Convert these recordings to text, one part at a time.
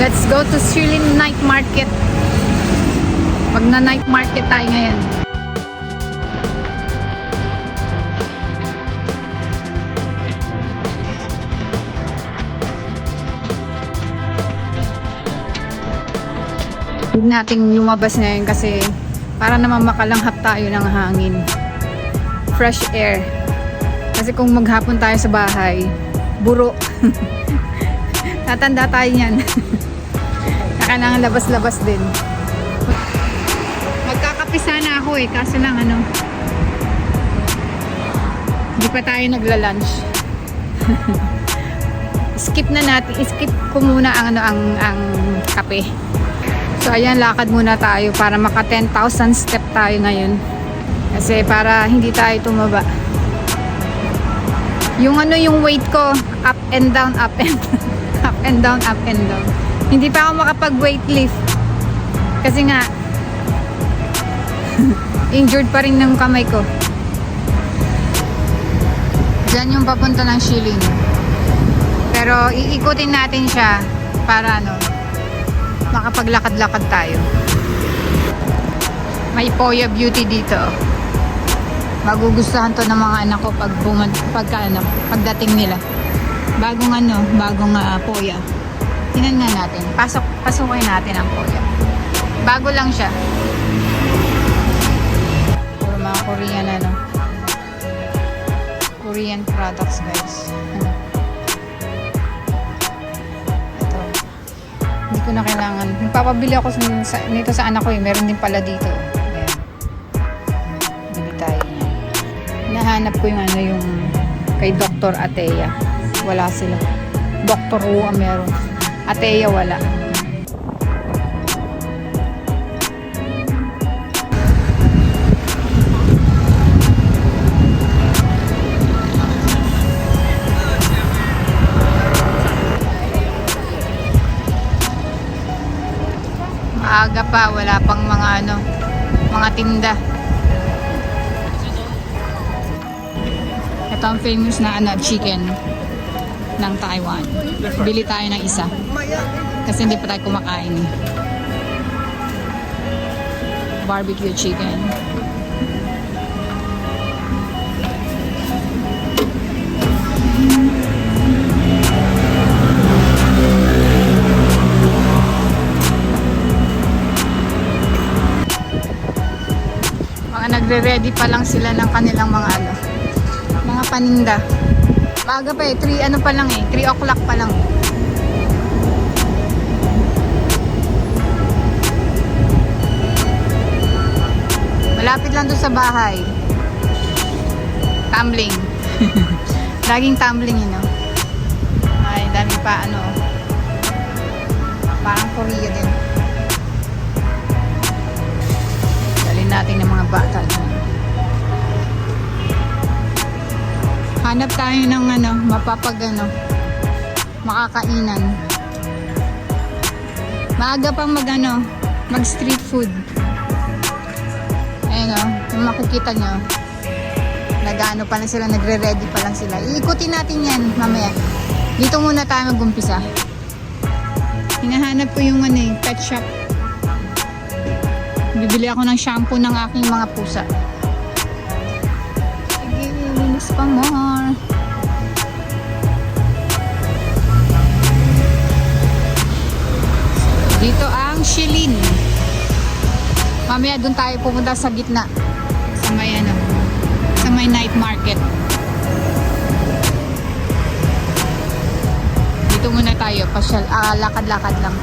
Let's go to Shilin Night Market. Pag na night market tayo ngayon. Huwag nating lumabas ngayon kasi para naman makalanghap tayo ng hangin. Fresh air. Kasi kung maghapon tayo sa bahay, buro. Tatanda tayo niyan. Kailangan labas-labas din. Magkakape sana ako eh, kaso lang hindi pa tayo nagla-lunch. Skip na natin, skip ko muna ang kape. So ayan, lakad muna tayo para maka 10,000 step tayo ngayon. Kasi para hindi tayo tumaba. Yung yung weight ko, up and down, up and down. Up and down, up and down. Hindi pa ako makapag-weight lift. Kasi nga, injured pa rin ng kamay ko. Diyan yung papunta ng Shilin. Pero iikutin natin siya para makapaglakad-lakad tayo. May Poya Beauty dito. Magugustuhan to ng mga anak ko pagdating nila. Bagong Poya. Tingnan nga natin. Pasukin natin ang Poya. Bago lang siya. Puro mga Korean Korean products, guys. Ito. Hindi ko na kailangan. Magpapabili ako nito sa anak ko eh. Meron din pala dito. Ayan. Bili tayo niya. Nahanap ko yung kay Dr. Ateya. Wala sila. Dr. Wu ang meron. Ateya wala. Maaga pa, wala pang mga tinda. Ito ang famous na chicken ng Taiwan. Bili tayo ng isa. Kasi hindi pa tayo kumakain. Barbecue chicken. Mga nagre-ready pa lang sila ng kanilang mga paninda. Maaga pa eh, 3 o'clock pa lang. Malapit lang doon sa bahay. Tumbling. Laging tumbling Ay, dami pa parang Korea din. Dalhin natin ng mga bata. Hanap tayo ng makakainan. Maaga pang mag street food. Ayun yung makikita nyo. Pa lang sila, nagre-ready pa lang sila. Iikutin natin yan mamaya. Dito muna tayo mag-umpisa. Hinahanap ko yung pet shop. Bibili ako ng shampoo ng aking mga pusa. Linis pa more. Dito ang Shilin. Mamaya doon tayo pupunta sa gitna. Sa may night market. Dito muna tayo. Lakad-lakad lang.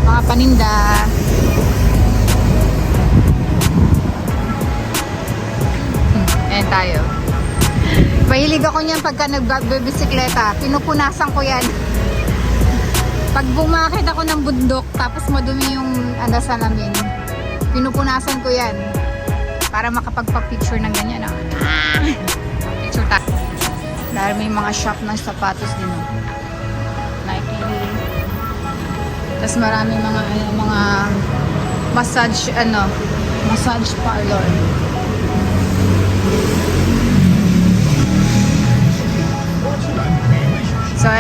Mga paninda. Ayan tayo. Mahilig ako niyan pagka nagbibisikleta. Pinupunasan ko yan. Pag bumakit ako ng bundok, tapos madumi yung salamin, pinupunasan ko yan. Para makapagpa-picture ng ganyan. Picture tayo. Dahil may mga shop ng sapatos din. Nike. Tapos marami mga massage parlor.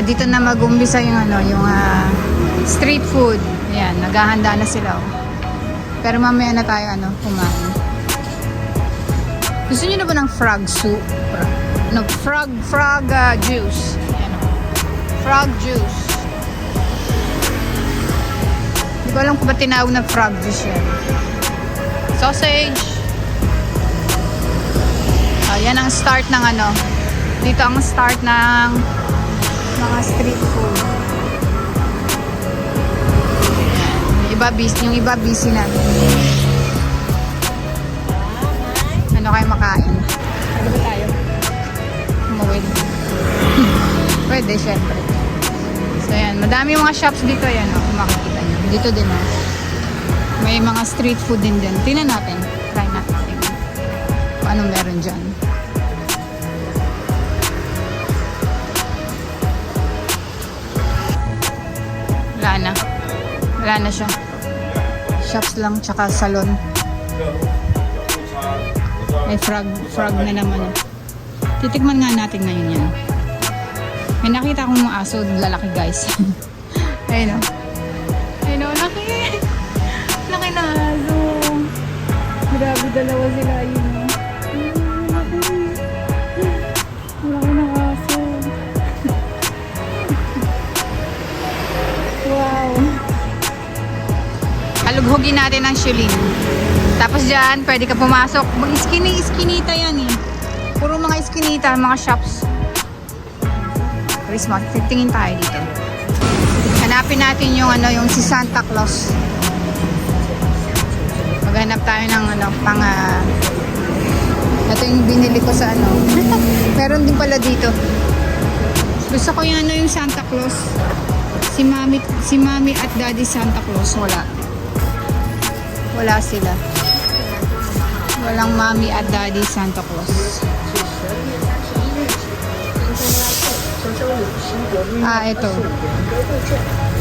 dito na mag-umpisa yung ano, yung street food. Ayan, naghahanda na sila. Oh. Pero mamaya na tayo kumain. Gusto niyo na ba ng frog soup? No, frog juice. Ayan, oh. Frog juice. Hindi ko alam kung ba tinawag na frog juice yan. Sausage. Yan ang start ng dito ang start ng mga street food. Yung iba busy na. Ano kayo makain? Ano ba tayo? Umawid. Pwede, syempre. So yan, madami yung mga shops dito. Yan, kung makikita nyo. Dito din, may mga street food din din. Tingnan natin. Try natin. Kung anong meron dyan. Wala na siya. Shops lang, tsaka salon. May frog na naman. Titikman nga natin ngayon yan. May nakita akong mga aso, lalaki guys. Ayun o. Ayun o, laki. Laki na aso. Grabe, dalawa sila. Ayun o. Laki. Laki na aso. Wow. Halughugin natin ang shilling. Tapos dyan, pwede ka pumasok. Iskinita yan eh. Puro mga iskinita, mga shops. Christmas. Tingin tayo dito. Hanapin natin yung yung si Santa Claus. Maghanap tayo ng ito yung binili ko sa Meron din pala dito. Gusto ko yung yung Santa Claus. Si Mami at Daddy Santa Claus, wala sila. Walang Mami at Daddy Santa Claus. Ito.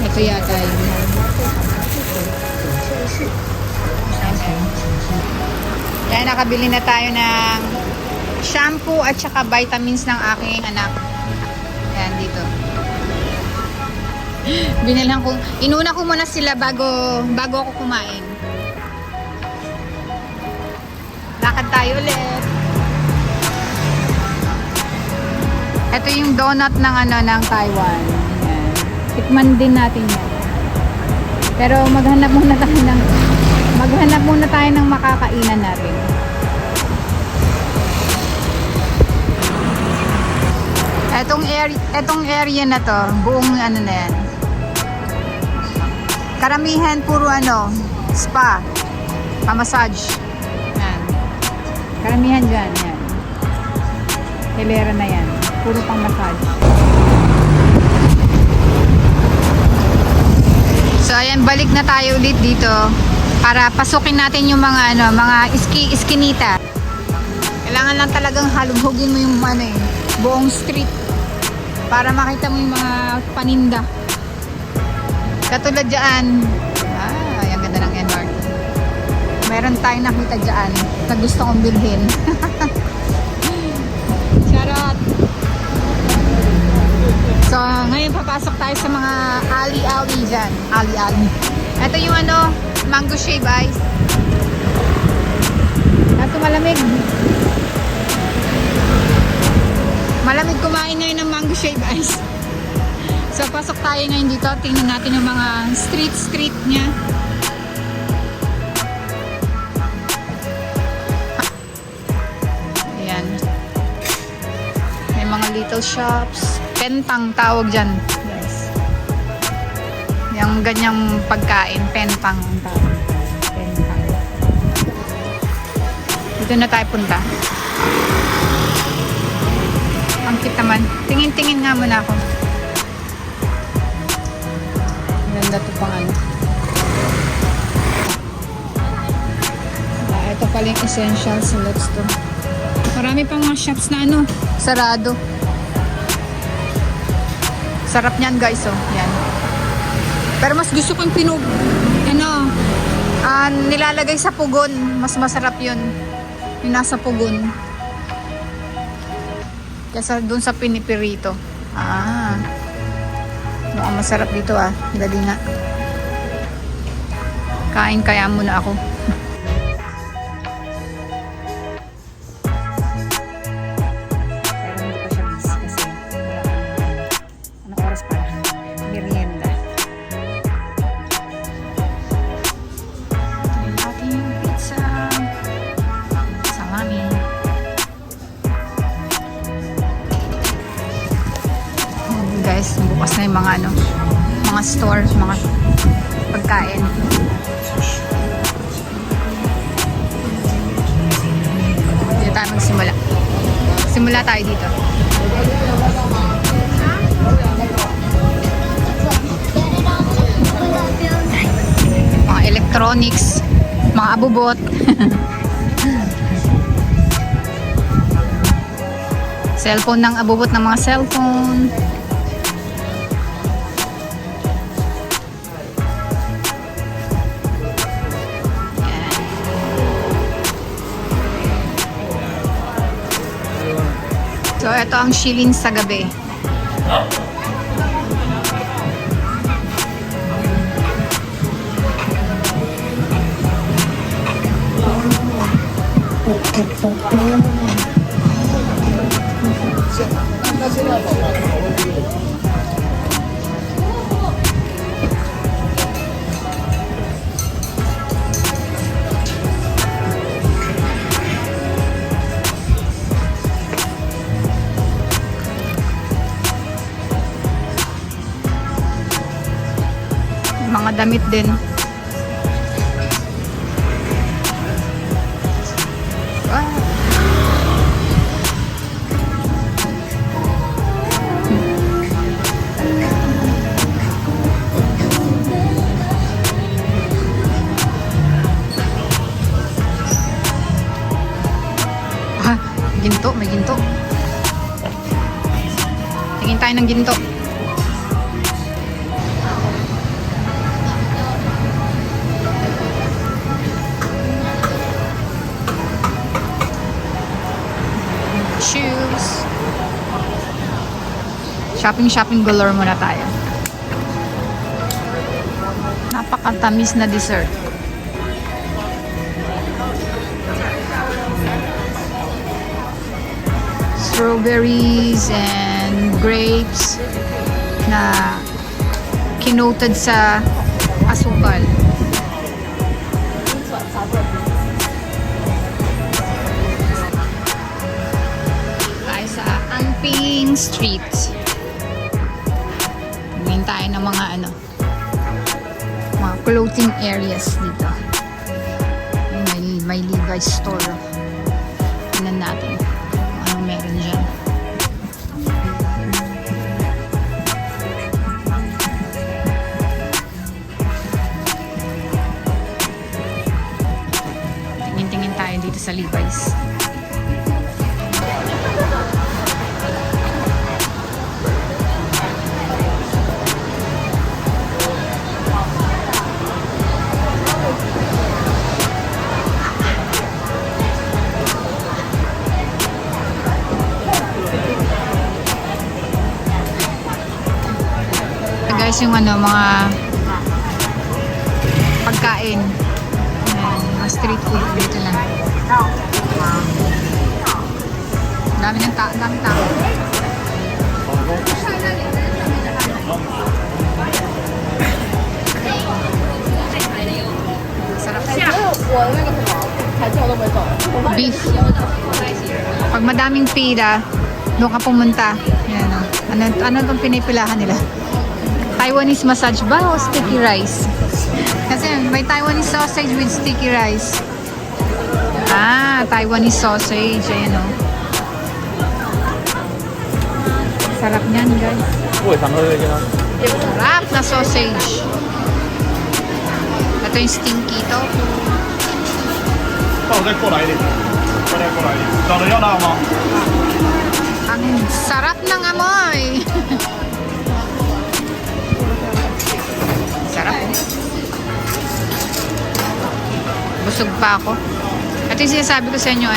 Ito yata yun. Yan, nakabili na tayo ng shampoo at saka vitamins ng aking anak. Yan, dito. Binilhan ko. Inuna ko muna sila bago ako kumain. Lakad tayo ulit. Ito yung donut ng ng Taiwan. Ayan. Tikman din natin yan. Pero maghanap muna tayo ng makakainan natin. Etong area na to, buong na yan. Karamihan puro spa, pa-massage. Yan. Karamihan dyan, yan. Hilera na yan. Puro pang massage. So ayan, balik na tayo ulit dito para pasukin natin yung mga mga iskinita. Kailangan lang talagang halughugin mo yung buong street para makita mo yung mga paninda. Katulad dyan. Ang ganda ng N-Mart. Meron tayong nakita dyan na gusto kong bilhin. Charot! So, ngayon papasok tayo sa mga alley dyan. Alley. Ito yung mango shave ice. Kaso malamig. Malamig kumain ngayon ng mango shave ice. So, pasok tayo ngayon dito. Tingnan natin yung mga street niya. Ayan. May mga little shops. Pentang tawag dyan. Yes. Yung ganyang pagkain. Pentang ang tawag. Pentang. Dito na tayo punta. Ang cute naman. Tingin-tingin nga muna ako. Ganda to pang ito pala yung essential selects to. Marami pang mga shops na sarado. Sarap niyan guys, yan. Pero mas gusto ko yung nilalagay sa pugon. Mas masarap yun. Yung nasa pugon. Kesa dun sa pinipirito. Mukhang masarap dito ah. Dali nga. Kain kaya muna ako. Pero hindi pa siya busy kasi anong oras pa? Merienda. Ito yung ating pizza. Sa mami. Guys, bukas na yung mga mga stores, mga pagkain. Dito tayo magsimula. Simula tayo dito. Mga electronics, mga abubot. Cellphone ng abubot ng mga cellphone. So, ito ang shilling sa gabi. Mga damit din. Wow. Ginto, may ginto. Tingin tayo ng ginto. Shoes. Shopping galore muna tayo. Napakatamis na dessert. Strawberries and grapes na kinoted sa asukal. Ping Street. Tingin tayo ng mga mga clothing areas dito. May Levi's store. Tingnan natin kung anong meron dyan. Tingin tayo dito sa Levi's. Guys, yung mga pagkain. Ayan, mga street food dito lang. Dami tao. Sarap. Beef. Pag madaming pila, doon ka pumunta. Yan, ano itong pinipilahan nila? Taiwanese massage ba o sticky rice? Kasi may Taiwanese sausage with sticky rice. Ah, Taiwanese sausage. Ayan o. Sarap niyan, guys. Sarap na sausage. Ito yung stinky tofu. Ang sarap ng amoy. Sarap. Busog pa ako. At yung sinasabi ko sa inyo,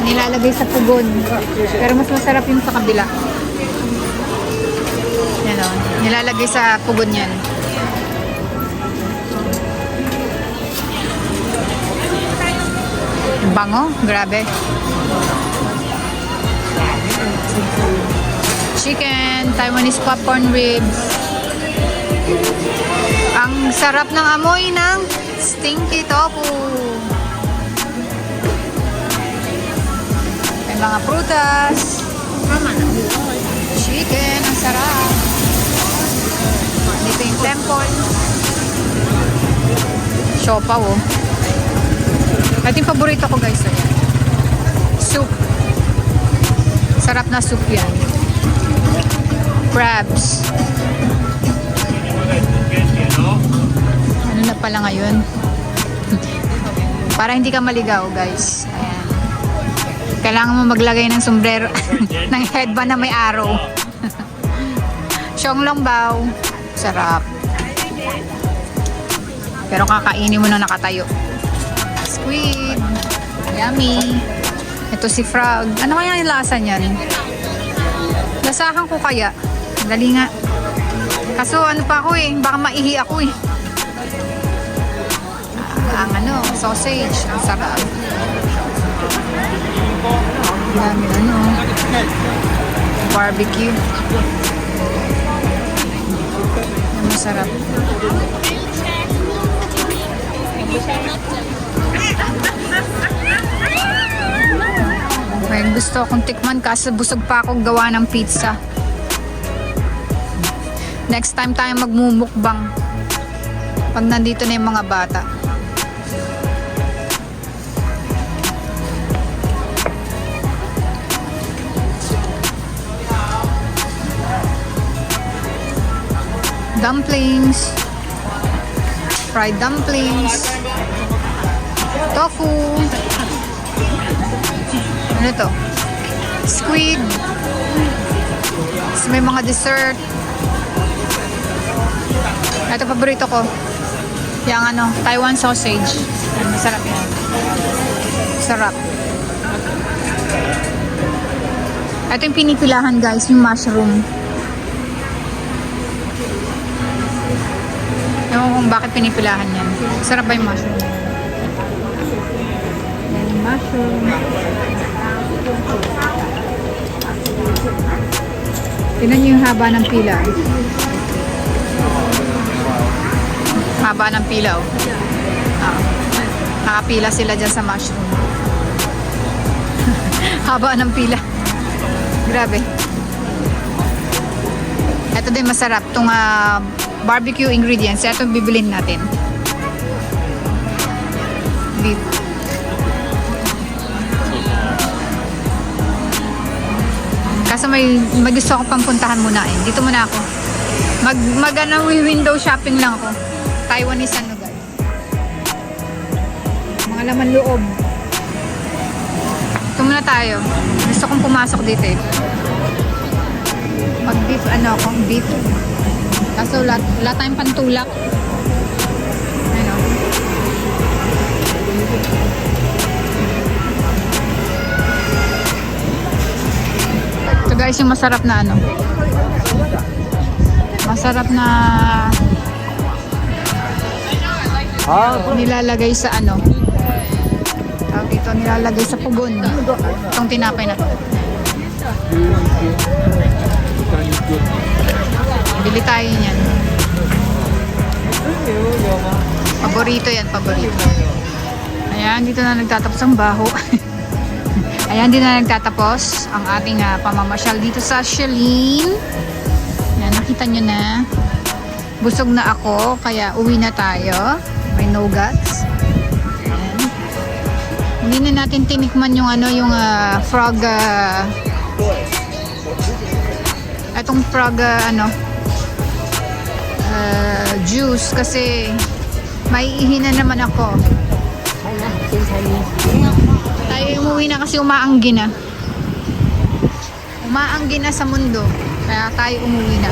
nilalagay sa pugon. Pero mas masarap yung sa kabila. Yan o. Nilalagay sa pugon yan. Bango, grabe. Chicken, Taiwanese popcorn ribs. Ang sarap ng amoy ng stinky tofu. May mga prutas. Chicken, ang sarap. Dito yung temple. Siopaw, oh. Ito yung paborito ko, guys. Ayan. Soup. Sarap na soup yan. Crabs. Ano na pala ngayon? Para hindi ka maligaw, guys. Ayan. Kailangan mo maglagay ng sombrero, ng headband na may arrow. Xianglongbao. Sarap. Pero kakainin mo na nakatayo. Squid. Yummy. Ito si frog. Ano kaya yung lasa niyan? Lasahan ko kaya. Dali nga. Kaso ano pa ako eh. Baka maihi ako eh. Ang ano, sausage. Ang sarap. Dami ano. Barbecue. Ang masarap. May gusto akong tikman kasi busog pa ako gawa ng pizza. Next time tayo magmumukbang pag nandito na yung mga bata. Dumplings, fried dumplings, tofu, ano to? Squid. Tapos may mga dessert. Ito paborito ko. Yung ano, Taiwan sausage. Masarap yan. Sarap. Ito yung pinipilahan, guys, yung mushroom. Ewan kung bakit pinipilahan yan. Sarap ba yung mushroom? Yan yung mushroom. Tignan nyo yung haba ng pila. Haba ng pila, oh. Nakapila sila dyan sa mushroom. Haba ng pila. Grabe. Ito din masarap. Itong barbecue ingredients. Ito bibilin natin. Beef. Kaso may gusto ko pang puntahan muna eh. Dito muna ako. Window shopping lang ako. Taiwanese ano, guys. Mga laman loob. Ito muna tayo. Gusto kong pumasok dito eh. Pag beef, ano ako, beef. Kaso wala tayong pantulak. Ano? Ito guys, yung masarap na ano. Masarap na nilalagay sa ano. Tawag dito, nilalagay sa pugon. Itong tinapay na to. Bili tayo niyan. Paborito yan, paborito. Ayan, dito na nagtatapos ang baho. Ayan, dito na nagtatapos ang ating pamamasyal dito sa Shilin. Ayan, nakita nyo na. Busog na ako, kaya uwi na tayo. May no guts. Ayan. Hindi na natin tinikman yung ano, yung frog itong frog juice kasi maiihi na naman ako. Tayo umuwi na kasi umaanggi na. Umaanggi na sa mundo. Kaya tayo umuwi na.